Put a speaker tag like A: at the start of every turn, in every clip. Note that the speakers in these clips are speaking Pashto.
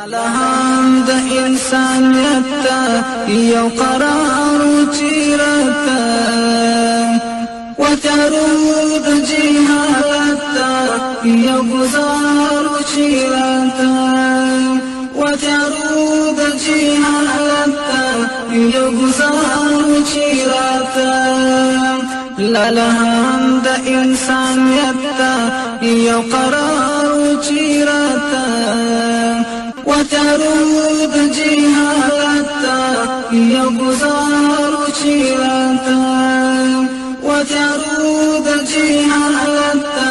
A: الهام د انسانیت ته یو قرار چیرته وتیارو د جهالت ته یو گزار چیرته وتیارو د جهالت ته یو گزار چیرته الهام د انسانیت ته یو قرار چیرته وترود جهالتا يا گزار چیرتا وترود جهالتا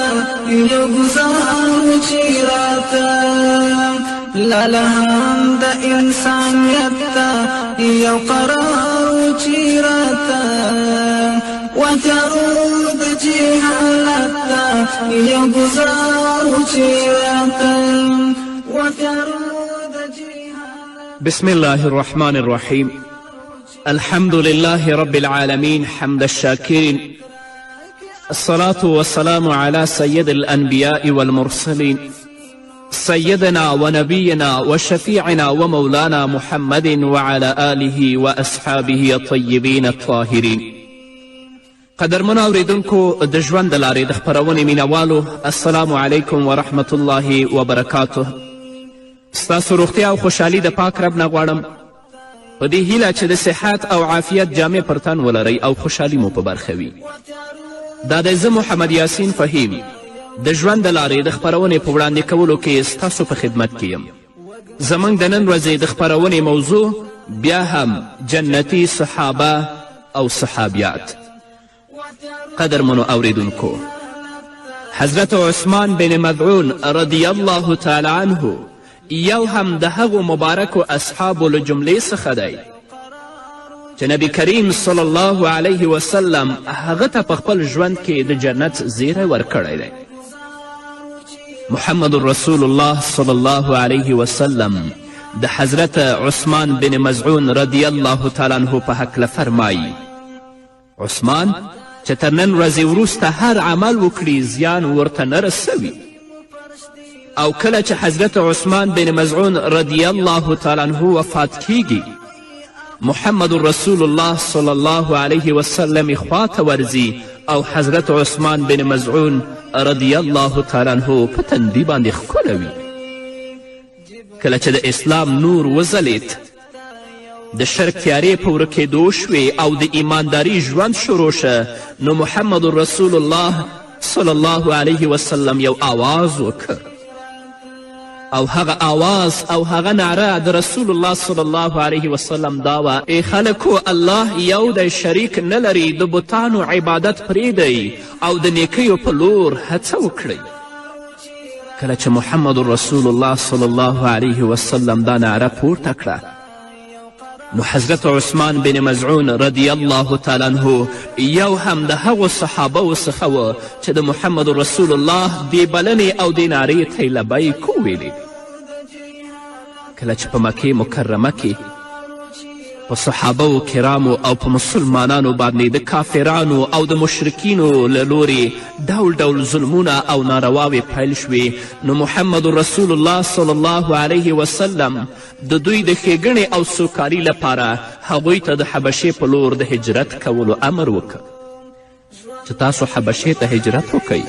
A: يا گزار چیرتا لالهام د انسانیت تا یو قرار چیرتا وترود جهالتا يا گزار چیرتا وترود.
B: بسم الله الرحمن الرحيم. الحمد لله رب العالمين حمد الشاكرين، الصلاة والسلام على سيد الأنبياء والمرسلين سيدنا ونبينا وشفيعنا ومولانا محمد وعلى آله وأصحابه الطيبين الطاهرين. قدرمنو اوریدونکو د ژوند د لارې د خپرونې مینوالو، السلام علیکم ورحمة الله وبرکاته. ستاسو روغتیا او خوشحالي د پاک رب نه غواړم، په دې هیله چې د صحت او عافیت جامې پر تن ولرئ او خوشحالي مو په برخه وي. دا دی زه محمد یاسین فهیم د ژوند د لارې د خپرونې په وړاندې کولو کې ستاسو په خدمت کې یم. زموږ د نن ورځې د خپرونې موضوع بیا هم جنتي صحابه او صحابیات. قدرمنو اوریدونکو، حضرت عثمان بن مذعون رضی الله تعالی عنه یو هم د هغو مبارکو اصحابو له جملې څخه دی چې نبی کریم صلی الله علیه وسلم هغه ته په خپل ژوند کې د جنت زیری ورکړی دی. محمد رسول الله صلی الله علیه وسلم د حضرت عثمان بن مذعون رضی الله تعالی عنه په هکله فرمایي، عثمان چې تر نن ورځې وروسته هر عمل وکړي زیان ورته نه رسوي، او کله چې حضرت عثمان بن مذعون رضی الله تعالی عنه وفات کیږي، محمد رسول الله صلی الله علیه وسلم خواته ورځي او حضرت عثمان بن مذعون رضی الله تعالی عنه په تندي باندې ښکلوي. کله چې د اسلام نور وځلید، د شرک تیارې په ورکېدو شوې او د ایمانداري ژوند شروع شه، نو محمد رسول الله صلی الله علیه وسلم یو آواز وکړ، او هغه آواز او هغه نعره د رسول الله صلی الله علیه وسلم دا وه: ای خلکو، الله یو دی، شریک نه لري، د بتانو عبادت پرېږدئ او د نیکیو په لور هڅه وکړئ. کله چې محمد رسول الله صلی الله علیه وسلم دا نعره پورته کړه، نو حضرت عثمان بن مذعون رضی الله تعالی عنه یو هم د هغو صحابهو څخه و چې د محمد رسول الله دې بلنې او دې نارې ته یې لبیک وویلې. کله چې په مکې مکرمه کې په صحابهو کرامو او په مسلمانانو باندې د کافرانو او د مشرکینو له لورې ډول ډول ظلمونه او نارواوې پیل شوې، نو محمد رسول الله صلی الله علیه وسلم د دوی د ښېګڼې او سوکالي لپاره هغوی ته د حبشې په لور د هجرت کولو امر وکړ چې تاسو حبشې ته هجرت وکئ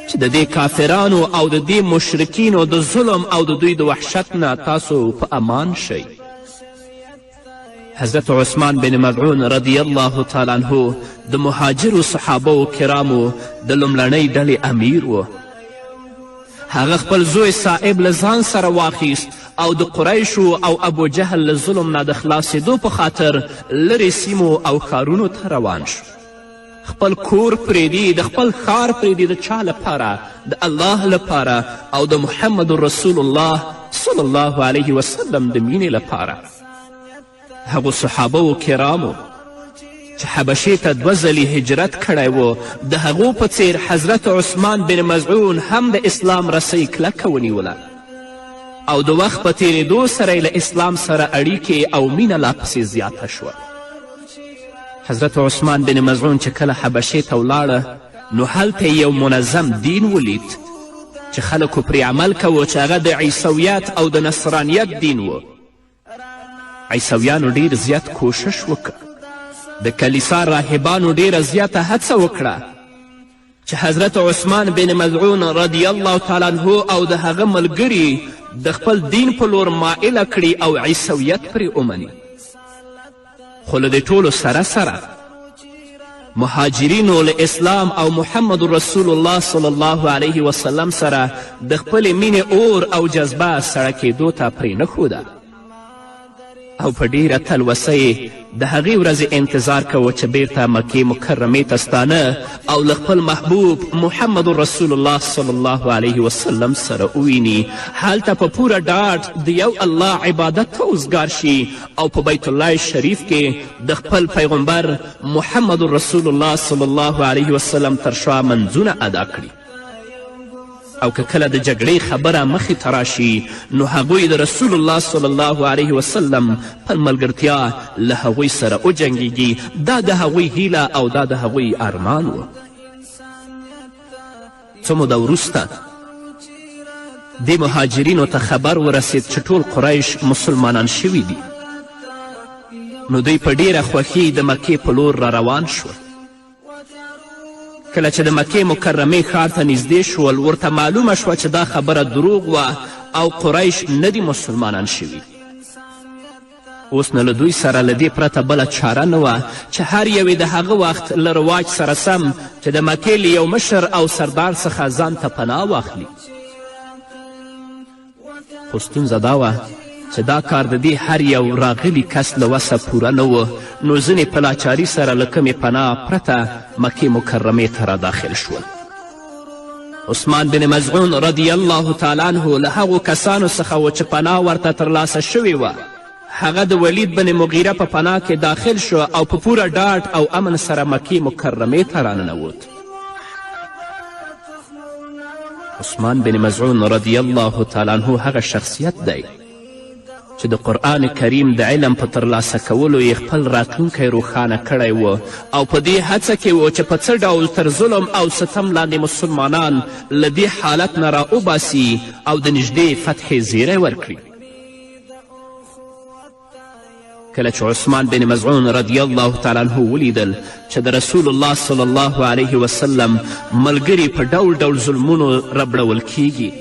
B: چې د دې کافرانو او د دې مشرکینو د ظلم او د دوی د وحشت نه تاسو په امان شئ. حضرت عثمان بن مذعون رضی الله تعالی عنه د مهاجرو صحابو کرامو د لومړنۍ ډلې امیر و. هغه خپل زوی صاحب له ځان سره واخیست او د قریشو او ابو جهل له ظلم نه د خلاصېدو په خاطر لرې سیمو او ښارونو ته روان شو. خپل کور پرېږدي، د خپل ښار پرېږدي، د چا لپاره؟ د الله لپاره او د محمد رسول الله صلی الله علیه وسلم د مینې لپاره. هغو صحابو کرامو چې حبشې ته 2 ځلې هجرت کړی و، د هغو په څیر حضرت عثمان بن مذعون هم د اسلام رسۍ کلکه ونیوله او د وخت په تیرېدو سره یې له اسلام سره اړیکې او مینه لا پسې زیاته شوه. حضرت عثمان بن مذعون چې کله حبشې ته ولاړه، نو هلته یو منظم دین ولید چې خلکو پرې عمل کوو چې هغه د عیسویت او د نصرانیت دین و. عیسویانو ډیر زیات کوشش وکړ، د کلیسا راهبانو ډیره زیاته هڅه وکړه چې حضرت عثمان بن مظعون رضی الله تعالی عنه او د هغه ملګري د خپل دین په لور مائله کړي او عیسویت پرې ومني. خو له دې ټولو سره سره مهاجرینو له اسلام او محمد رسول الله صلی الله علیه وسلم سره د خپلې مینې اور او جذبه سړه کېدو ته پرېنښوده او په ډیره تلوسه یې د هغې ورځې انتظار کوه چې بیرته مکې مکرمې ته ستانه او له خپل محبوب محمد رسول الله صلی الله علیه وسلم سره وویني، هلته په پوره ډاډ د یو الله عبادت ته اوزګار شي او په بیت الله شریف کې د خپل پیغمبر محمد رسول الله صلی الله علیه وسلم تر شا منځونه ادا کړي. او که کله د جګړې خبره مخې ته راشي نو هغوی د رسول الله صلی الله علیه وسلم په ملګرتیا له هغوی سره وجنګیږي. دا د هغوی هیله او دا د هغوی ارمان و. څه موده وروسته دې مهاجرینو ته خبر ورسید چې ټول قریش مسلمانان شوي دي. نو دوی په ډیره خوښي د مکې په لور را روان شول. کله چې د مکې مکرمې ښار ته نږدې شول ورته معلومه شوه چې دا خبره دروغ وه او قریش نه دي مسلمانان شوي. اوس نه له دوی سره له دې پرته بله چاره نه وه چې هر یو د هغه وخت له رواج سره سم چې د مکې له یو مشر او سردار څخه ځان ته پناه واخلي. خو ستونزه دا وه چې دا کار د دې هر یو راغلي کس له وسه پوره نه و، نو ځینې په لاچاري سره له کومې پناه پرته مکې مکرمې ته را داخل شول. عثمان بن مظعون رضی الله تعالی عنه له هغو کسانو څخه و چې پناه ورته ترلاسه شوې وه. هغه د ولید بن مغیره په پناه کې داخل شو او په پوره ډاډ او امن سره مکې مکرمې ته راننوت. عثمان بن مظعون رضی الله تعالی عنه هغه شخصیت دی چې د قرآن کریم د علم په ترلاسه کولو یې خپل راتلونکی روښانه کړی و او په دې هڅه کې و چې په څه ډول تر ظلم او ستم لاندې مسلمانان له دې حالت نه راوباسي او د نږدې فتحې زیری ورکړي. کله چې عثمان بن مظعون رضی الله تعالی عنه ولیدل چې د رسول الله صلی الله علیه وسلم ملګري په ډول ډول ظلمونو ربړول کیږي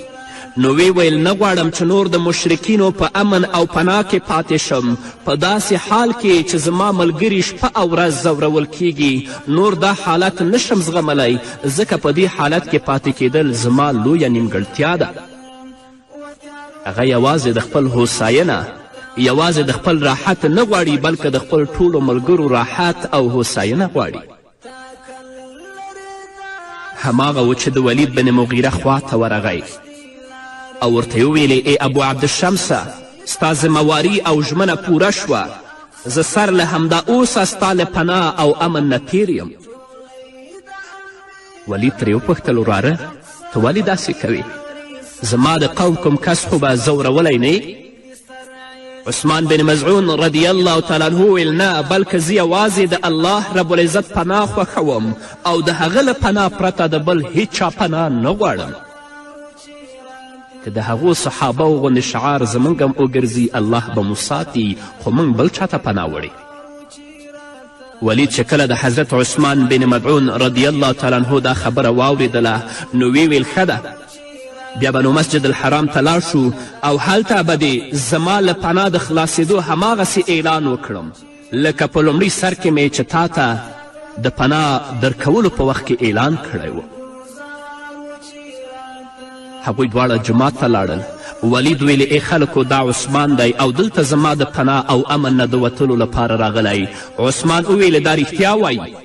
B: نو وی ویل نه غواړم چې نور د مشرکینو په امن او پناه کې پاتې شم. په داسې حال کې چې زما ملګري شپه او ورځ ځورول کیږي نور دا حالت نشم زغملی، ځکه په دې حالت کې پاتې کیدل زما لویه نیمګړتیا ده. هغه یوازې د خپل هوساینه یوازې د خپل راحت نه غواړي بلکې د خپل ټولو ملګرو راحت او هوساینه غواړي. هماغه و چې د ولید بن مغیره خوا ته ورغی او ورته وویلې ای ابو عبدالشمسه ستا ذمهواري او ژمنه پوره شوه، زه سر له همدا اوسه ستا له پناه او امن نه تیر یم. ولید ترې وپوښتل وراره ته ولې داسې کوې؟ زما د قوم کوم کس خو به ځورولی نه؟ عثمان بن مظعون رضی الله تعالی عنه ویل نه، بلکې زه یوازې د الله رب العزت پناه خوښوم او د هغه له پناه پرته د بل هیچا پناه نه غواړم. که د هغو صحابهو غوندې شعار زموږ هم وګرځي الله به مو ساتي، خو موږ بل چاته پناه وړي. ولید چې کله د حضرت عثمان بن مظعون رضی الله تعالی عنه دا خبره واورېدله نو ویل ښه ده، بیا به نو مسجد الحرام ته لاړ شو او هلته به دې زما له پناه د خلاصېدو هماغسې اعلان وکړم لکه په لومړي سر کې مې چې تا ته د پناه درکولو په وخت کې اعلان کړی و. هغوی دواړه جومات ته لاړل. ولید ویلې ای خلکو دا عثمان دی او دلته زما د پناه او امن نه د وتلو لپاره راغلی. عثمان وویلې دا رښتیا وایي؟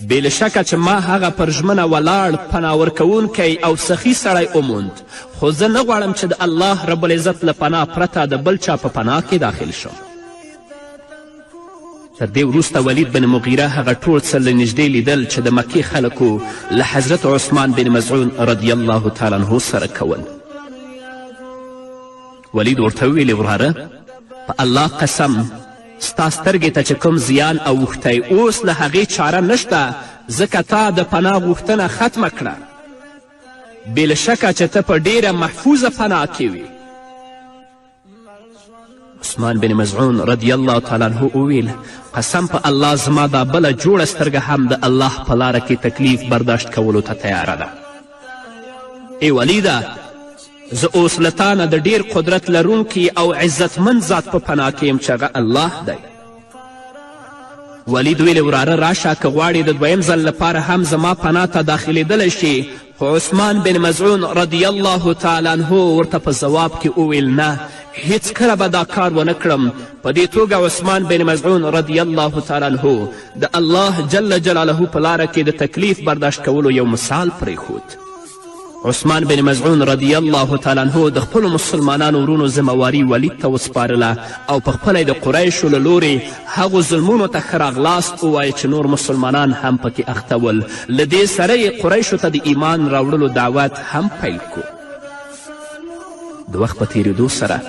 B: بې شکه چې ما هغه پر ژمنه ولاړ پناه ورکوونکی او سخي سړی وموند، خو زه نه غواړم چې د الله رب العزت له پناه پرته د بل چا په پناه کې داخل شم. تر دې وروسته ولید بن مغیره هغه ټول څه له نږدې لیدل چې د مکې خلکو له حضرت عثمان بن مظعون رضی الله تعالی عنه سره کول. ولید ورته وویلې وراره په الله قسم ستا سترګې ته چې کوم زیان اوښتی اوس له هغې چاره نشته، ځکه تا د پناه غوښتنه ختمه کړه. بې له شکه چې ته په ډیره محفوظه پناه کې وي. عثمان بن مزعون رضی الله تعالی عنه وویل قسم په الله زما دا بله جوړه سترګه هم د الله په لاره کې تکلیف برداشت کولو ته تیاره ده. ای ولیده، زه اوس له تا نه د ډیر قدرت لرونکي او عزتمند ذات په پناه کې یم چې هغه الله دی. ولید ویلې وراره راشه که غواړې د دویم ځل لپاره هم زما پناه ته داخلېدلی شي. خو عثمان بن مزعون رضی الله تعالی عنه ورته په ځواب کې وویل نه، هیڅکله به دا کار ونه کړم. په دې توګه عثمان بن مزعون رضی الله تعالی عنه د الله جل جلاله په لاره کې د تکلیف برداشت کولو یو مثال پرېښود. عثمان بن مزعون رضی الله تعالی عنه د خپلو مسلمانانو ورونو ذمواري ولید ته وسپارله او پخپله د قریشو له لورې هغو ظلمونو ته ښه راغلاست ووایه چې نور مسلمانان هم پکې اخته ول. له دې سره یې قریشو ته د ایمان راوړلو دعوت هم پیل کو. د وخت په تیریدو سره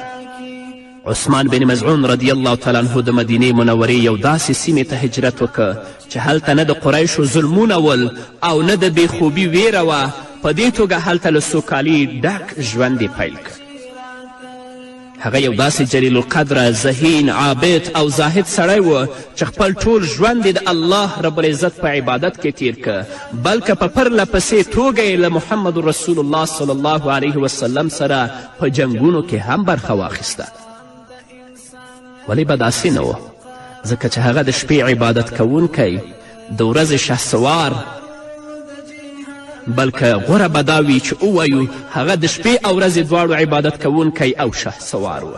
B: عثمان بن مزعون رضی الله تعالی عنه د مدینې منورې یو داسې سیمې ته هجرت وکړه چې هلته نه د قریشو ظلمونه ول او نه د بېخوبي ویره وه. په دې توګه هلته له سوکالي ډک ژوند یې پیل کړ. هغه یو داسې جلیل القدره، ذهین، عابد او زاهد سړی و چې خپل ټول ژوند یې د الله رب العزت په عبادت کې تیر که، بلکه په پرله پسې توګه یې له محمد رسول الله صلی الله علیه وسلم سره په جنګونو کې هم برخه واخیسته. ولی به داسې نه و، ځکه چې هغه د شپې عبادت کوونکی، د ورځې شهسوار، بلکه غوره به دا وي چې ووایو هغه د شپې او ورځې دواړو عبادت کوونکی او شهسوار و.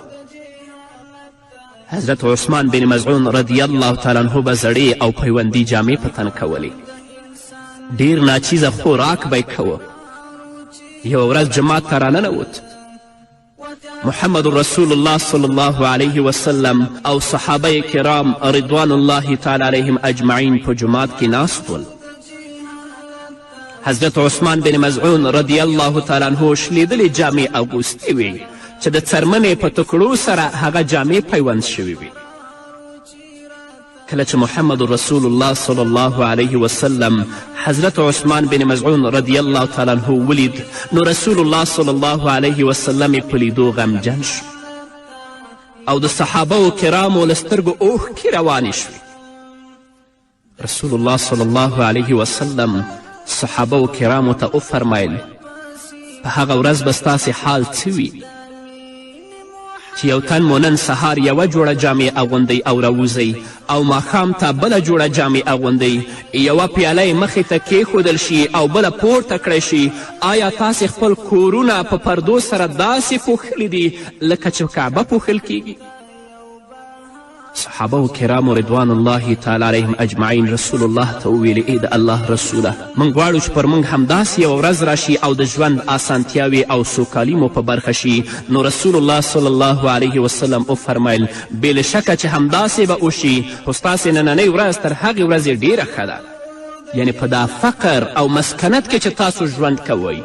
B: حضرت عثمان بن مزعون رضی الله تعالی عنه به زړې او پیوندي جامې په تن کولې. ډیر ناچیزه خوراک به یې کوه. یوه ورځ جماعت ته راننوت. محمد رسول الله صلی الله علیه وسلم او صحابه کرام رضوان الله تعالی علیهم اجمعین په جماعت کې ناست ول. حضرت عثمان بن مزعون رضی الله تعالی عنه شلیدلې جامې اغوستې وې چې د څرمنې په تکړو سره هغه جامې پیوند شوې وې. کله چې محمد رسول الله صلی الله علیه وسلم حضرت عثمان بن مزعون رضی الله تعالی عنه ولید، نو رسول الله صلی الله علیه وسلم یې په لیدو غمجن شو او د صحابه کرامو له سترګو اوښکې روانې شوې. رسول الله صلی الله علیه وسلم صحابه کرامو ته وفرمیل په هغه ورځ به ستاسې حال څه وي چې یو تن مو نن سهار یوه جوړه جامې اغوندئ او راوځئ او ماښام ته بله جوړه جامې اغوندئ، یوه پیاله یې مخې ته کیښودل شي او بله پورته کړی شي. آیا تاسې خپل کورونه په پردو سره داسې پوښلي دي لکه چې کعبه پوښل کیږي؟ صحابه کرامو رضوان الله تعالی علیهم اجمعین رسول الله ته وویلې ای د الله رسوله، موږ غواړو چې پر موږ همداسې یوه ورځ راشي او د ژوند اسانتیاوې او سوکالي مو په برخه شي. نو رسول الله صلی الله علیه وسلم وفرمیل بې له شکه چې همداسې به وشي، خو ستاسې نننۍ ورځ تر هغې ورځې ډیره ښه ده. یعنې په دا فقر او مسکنت کې چې تاسو ژوند کوئ،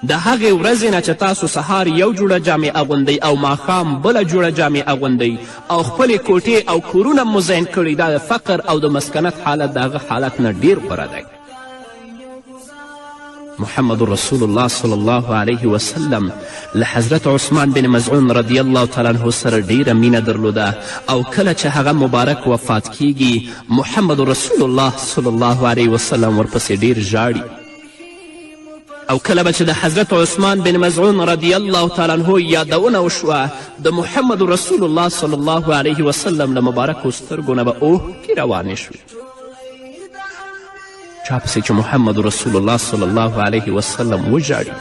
B: د هغې ورځې نه چې تاسو سهار یو جوړه جامې اغوندئ او ماښام بله جوړه جامې اغوندئ او خپلې کوټې او کورونه مزین کړئ، دا د فقر او د مسکنت حالت د هغه حالت نه ډیر غوره دی. محمد رسول الله صلی الله علیه وسلم له حضرت عثمان بن مزعون رضی الله تعالی عنه سره ډیره مینه درلوده او کله چې هغه مبارک وفات کیږي محمد رسول الله صلی الله علیه وسلم ورپسې ډیر ژاړي. او کله به چې د حضرت عثمان بن مزعون رضی الله تعالی عنه یادونه وشوه، د محمد رسول الله صلی الله علیه وسلم له مبارکو سترګو نه به اوښکې روانې شوې. چا پسې چې محمد رسول الله صلی الله علیه وسلم وژاړي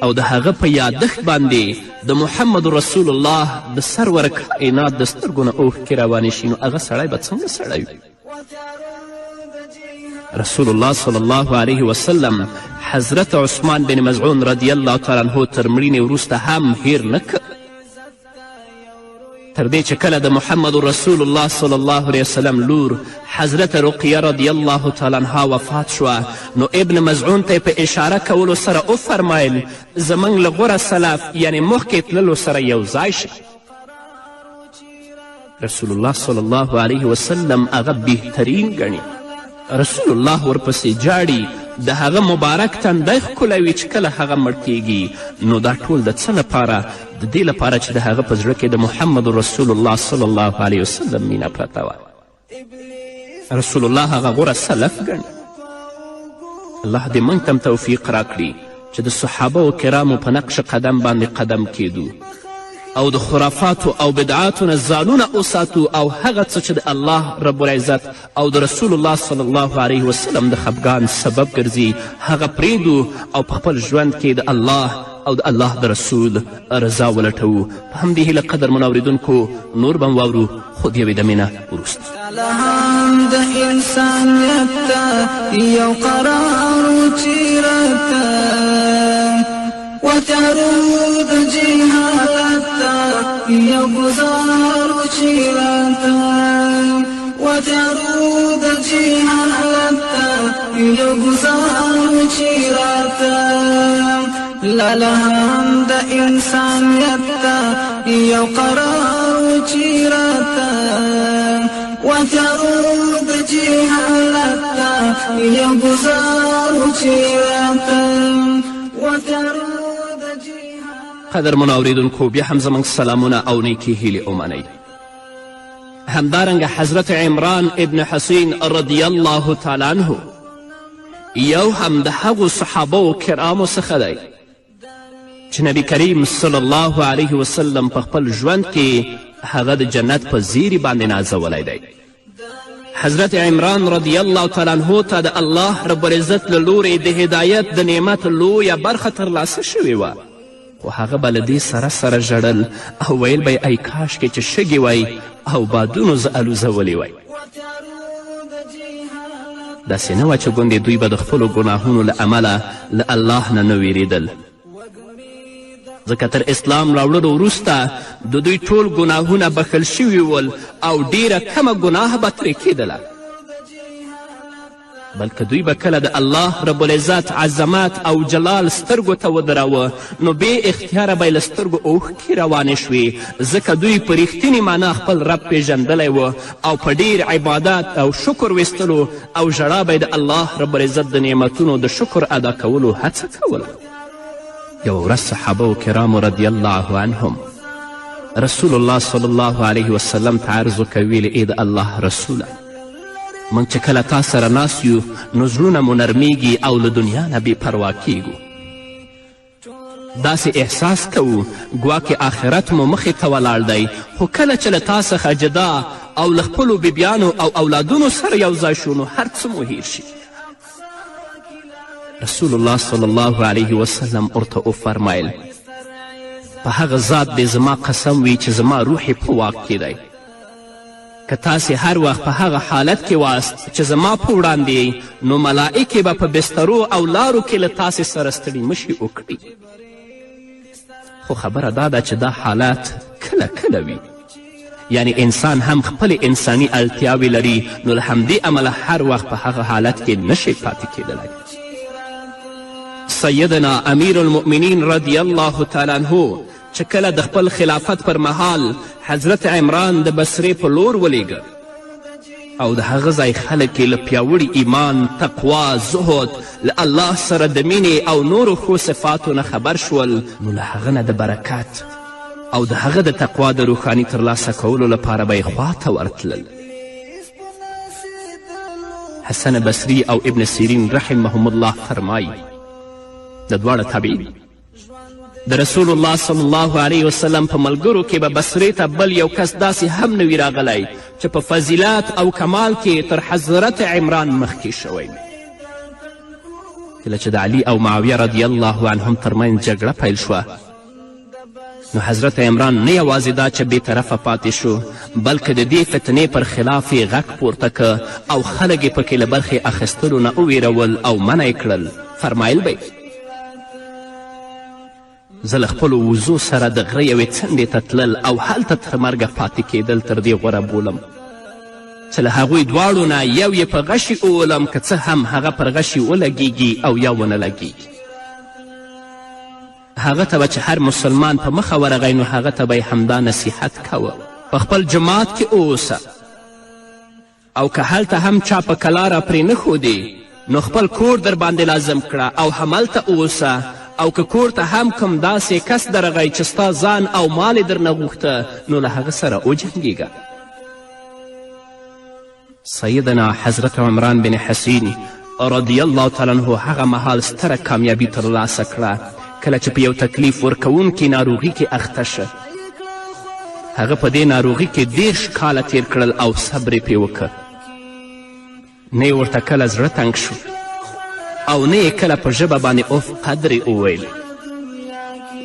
B: او د هغه په یادښت باندې د محمد رسول الله د سرور کائنات د سترګو نه اوښکې روانې شي، نو هغه سړی به څنګه سړی وي؟ رسول الله صلی الله علیه وسلم حضرت عثمان بن مزعون رضی الله تعالی عنه تر مړینې وروسته هم هیر نه کړ، تر دې چې کله د محمد رسول الله صلی الله علیه وسلم لور حضرت رقیه رضی الله تعالی عنها وفات شوه، نو ابن مزعون ته په اشاره کولو سره وفرمیل زموږ له غوره سلف یعنې مخکې تللو سره یو ځای شه. رسول الله صلی الله علیه وسلم هغه بهترین ګڼي. رسول الله ورپسې جاړي د هغه مبارک تندی ښکلوي چې کله هغه مړ کیږي، نو دا ټول د څه لپاره؟ د دې لپاره چې د هغه په زړه کې د محمد رسول الله صلی الله علیه وسلم مینه پرته وه. رسول الله هغه غوره سلف ګڼي. الله دې موږ ته هم توفیق راکړي چې د صحابه کرامو په نقش قدم باندې قدم کیدو او د خرافاتو او بدعاتو نه ځانونه وساتو، او هغه څه چې د الله رب العزت او د رسول الله صلی الله علیه وسلم د خفګان سبب ګرځي هغه پرېږدو او په خپل ژوند کې د الله او د الله د رسول رضا ولټوو. په همدې هیله قدرمنو اورېدونکو نور به واورو، خو د یوې دمې نه وروسته.
A: لهم د انسانیت ته یو قرار چیرته وتیارو د جهالت ته یو ګزار چیرته وتیارو د جهالت ته یو ګزار چیرته لهم د انسانیت ته یو قرار چیرته وتیارو د جهالت ته یو ګزار چیرته وتیارو د جهالت.
B: قدرمنو اورېدونکو بیا هم زموږ سلامونه او نیکې هیلې ومنئ. همدارنګه حضرت عمران ابن حسین رضی الله تعالی عنه یو هم د هغو صحابو کرامو څخه دی چې نبی کریم صلی الله علیه وسلم په خپل ژوند کې هغه د جنت په زیري باندې نازولی دی. حضرت عمران رضی الله تعالی عنه ته د الله رب العزت له لورې د هدایت د نعمت لویه برخه ترلاسه شوې وه، خو هغه به له دې سره سره ژړل او ویل به ای کاشکې چې شګې وی او بادونو زه الوزولی وی. داسې نه وه چې ګوندې دوی به د خپلو ګناهونو له امله له الله نه نه ویرېدل، ځکه تر اسلام راوړلو وروسته د دوی ټول ګناهونه بخښل شوي ول او ډیره کمه ګناه به ترې کېدله، بلکې دوی به کله د الله رب العزت عظمت او جلال سترګو ته ودراوه نو بې اختیاره به یې له سترګو اوښکې روانې شوې، ځکه دوی په ریښتینې معنا خپل رب پیژندلی و او په ډیر عبادت او شکر ویستلو او ژړا به یې د الله رب العزت د نعمتونو د شکر ادا کولو هڅه کوله. یو ورځ صحابه کرامو رضی الله عنهم رسول الله صلی الله علیه وسلم ته عرض وکړ، ویلې ای د الله رسوله، موږ چې کله تا سره ناست یو نو زړونه مو نرمیږي او له دنیا نه بې پروا کیږو، داسې احساس کوو ګواکې آخرت مو مخې ته ولاړ دی، خو کله چې له تا څخه جدا او له خپلو بیبیانو او اولادونو سره یو ځای شو نو هر څه مو هیر شي. رسول الله صلی الله علیه وسلم ورته وفرمیل، په هغه ذات دې زما قسم وي چې زما روح په واک کې دی، که تاسې هر وخت په هغه حالت کې واست چې زما په وړاندې نو ملائکې به په بسترو او لارو کې له تاسې سره ستړي مشي وکړي، خو خبره دا ده چې دا حالات کله کله وي، یعنی انسان هم خپل انساني اړتیاوې لري، نو له همدې امله هر وخت په هغه حالت کې نشي پاتې کېدلی. سیدنا امیر المؤمنین رضی الله تعالی عنه چې کله د خپل خلافت پر مهال حضرت عمران د بصرې په لور ولیږه او د هغه ځای خلک یې له پیاوړي ایمان، تقوا، زهد، له الله سره د مینې او نورو ښو صفاتو نه خبر شول، نو له هغه نه د برکت او د هغه د تقوا د روښاني ترلاسه کولو لپاره به یې خواته ورتلل. حسن بصري او ابن سیرین رحمهم الله فرمایي، د دواړه تابعین د رسول الله صلی الله علیه وسلم په ملګرو کې به بصرې ته بل یو کس داسې هم نه وي راغلی چې په فضیلت او کمال کې تر حضرت عمران مخکې شوی. کله چې د علي او معاویه رضی الله عنهم ترمنځ جګړه پیل شوه نو حضرت عمران نه یوازې دا چې بې طرفه پاتې شو بلکې د دې فتنې پر خلاف یې غږ پورته که او خلک یې پکې له برخې اخیستلو نه وویرول او منع یې کړل. فرمایل به زه له خپلو وزو سره د غره یوې څنډې ته تلل او هلته تر مرګه پاتې کېدل تر دې غوره بولم چې له هغوی دواړو نه یو یې په غشي وولم که څه هم هغه پر غشي ولګیږي او یا ونه لګیږي. هغه ته به چې هر مسلمان په مخه ورغی نو هغه ته به یې همدا نصیحت کوه، په خپل جماعت کې اوسه او که هلته هم چا په کلاره پرې نه ښودې نو خپل کور در باندې لازم کړه او هملته اوسه، او که کور ته هم کوم داسې کس درغی چې ستا ځان او مال یې درنه غوښته نو له هغه سره وجنګېږه. سیدنا حضرت عمران بن حسین رضی الله تعالی عنه هغه مهال ستره کامیابي ترلاسه کړه کله چې په یو تکلیف ورکوونکې ناروغي کې اخته شه. هغه په دې ناروغي کې 30 کاله تیر کړل او صبر یې پرې وکړ. نه یې ورته کله زړه تنګ شو او نه یې کله په ژبه باندې اوف قدر یې وویل،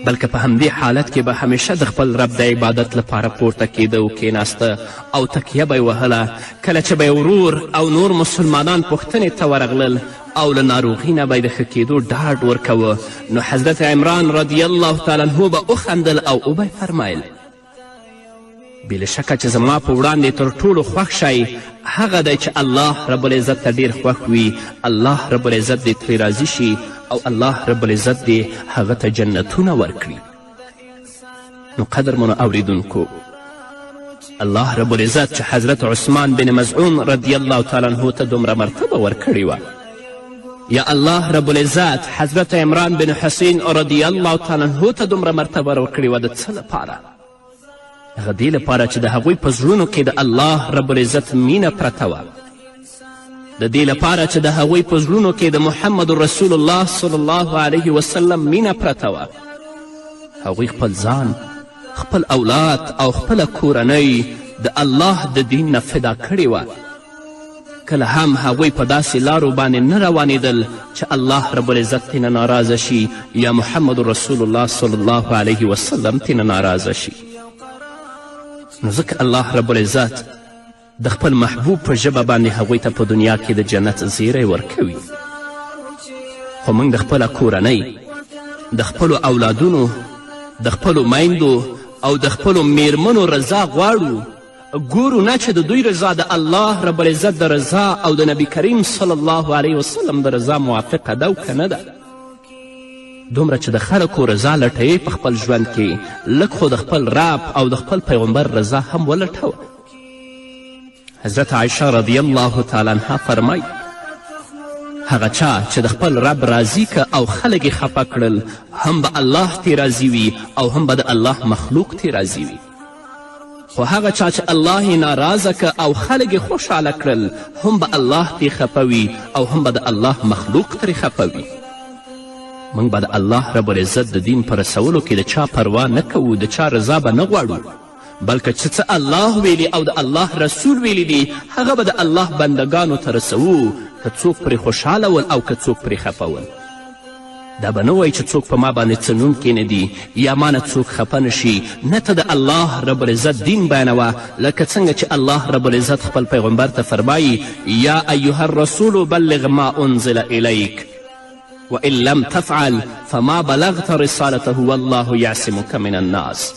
B: بلکې په همدې حالت کې به همیشه د خپل رب د عبادت لپاره پورته کېده او کېناسته او تکیه به یې وهله. کله چې به یې ورور او نور مسلمانان پوښتنې ته ورغلل او له ناروغي نه به یې د ښه کېدو ډاډ ورکوه، نو حضرت عمران رضی الله تعالی عنه به وخندل او وبه یې فرمایل بې شکه چې زما په وړاندې تر ټولو خوښ شی هغه دی چې الله رب العزت ته ډېر خوښ وي، الله رب العزت دې ترې راضي شي او الله رب العزت دې هغه ته جنتونه ورکړي. نو قدرمنو اوریدونکو، الله رب العزت چې حضرت عثمان بن مزعون رضی الله تعالی عنه ته دومره مرتبه ورکړې وه، یا الله رب العزت حضرت عمران بن حسین رضی الله تعالی عنه ته دومره مرتبه ورکړې وه د څه لپاره؟ هغه دې لپاره چې د هغوی په زړونو کې د الله رب العزت مینه پرته وه، د دې لپاره چې د هغوی په زړونو کې د محمد رسول الله صلی الله علیه وسلم مینه پرته وه. هغوی خپل ځان، خپل اولاد او خپله کورنۍ د الله د دین نه فدا کړې وه. کله هم هغوی په داسې لارو باندې نه روانېدل چې الله رب العزت ترېنه ناراضه شي یا محمد رسول الله صلی الله علیه وسلم ترېنه ناراضه شي. نو ځکه الله رب العزت د خپل محبوب په ژبه باندې هغوی ته په دنیا کې د جنت زیری ورکوي. خو موږ د خپله کورنۍ، د خپلو اولادونو، د خپلو میندو او د خپلو میرمنو رضا غواړو. ګورو نه چې د دوی رضا د الله رب العزت د رضا او د نبی کریم صلی الله علیه وسلم د رضا موافقه ده او که نه ده. دومره چې د خلکو رضا لټوي په خپل ژوند کې، لږ خو د خپل رب او د خپل پیغمبر رضا هم ولټوه. حضرت عایشه رضی الله تعالی عنها فرمای هغه چا چې د خپل رب راضي که او خلک یې خفه کړل، هم به الله ترې راضي وي او هم به د الله مخلوق ترې راضي وي. خو هغه چا چې الله یې ناراضه که او خلک یې خوشحاله کړل، هم به الله ترې خفه وي او هم به د الله مخلوق ترې خفه وي. موږ به د الله رب العزت د دین په رسولو کې د چا پروا نه کوو، د چا رضا به نه غواړو، بلکې چې څه الله ویلي او د الله رسول ویلي دي هغه به د الله بندگانو ته رسوو، که څوک پرې خوشحاله ول او که څوک پرې خفه ول. دا به نه وایي چې څوک په ما باندې څه نوم کښېنږدي یا ما نه څوک خفه نه شي. نه ته د الله رب العزت دین بیانوه، لکه څنګه چې الله رب العزت خپل پیغمبر ته فرمایي یا ایها الرسول بلغ ما انزل الیک وإن لم تفعل فما بلغت رسالته والله یعصمک من الناس.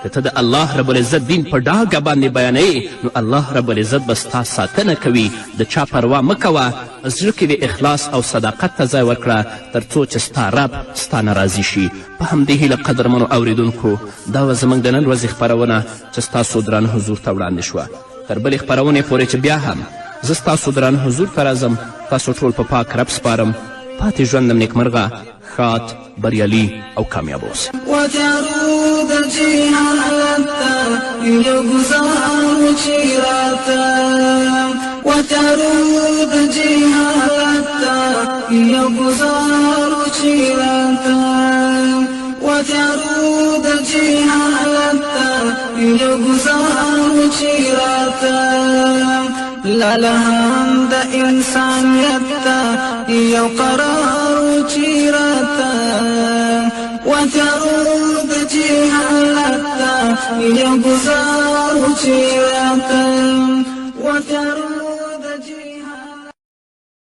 B: که ته د الله رب العزت دین په ډاګه باندې بیانوي نو الله رب العزت به ستا ساتنه کوي. د چا پروا مه کوه، زړه کې د اخلاص او صداقت ته ځای ورکړه تر څو چې ستا رب ستا نه راضي شي. په همدې هیله قدرمنو اوریدونکو، دا وه زموږ د نن ورځې خپرونه چې ستاسو درانه حضور ته وړاندې شوه. تر بلې خپرونې پورې چې بیا هم زه ستاسو درانه حضور ته راځم، تاسو ټول په پاک رب سپارم. پاتې ژوندم نیکمرغه، ښاد، بریالي او کامیاب اوسئ.
A: وترود جهالتا یو گزار چیراتا، وترود جهالتا یو گزار چیراتا، وترود جهالتا یو گزار چیراتا. لالهم د انسانیت ته یو قرار چیراتا، وترود جهالت ته یو گزار چیراتا، وترود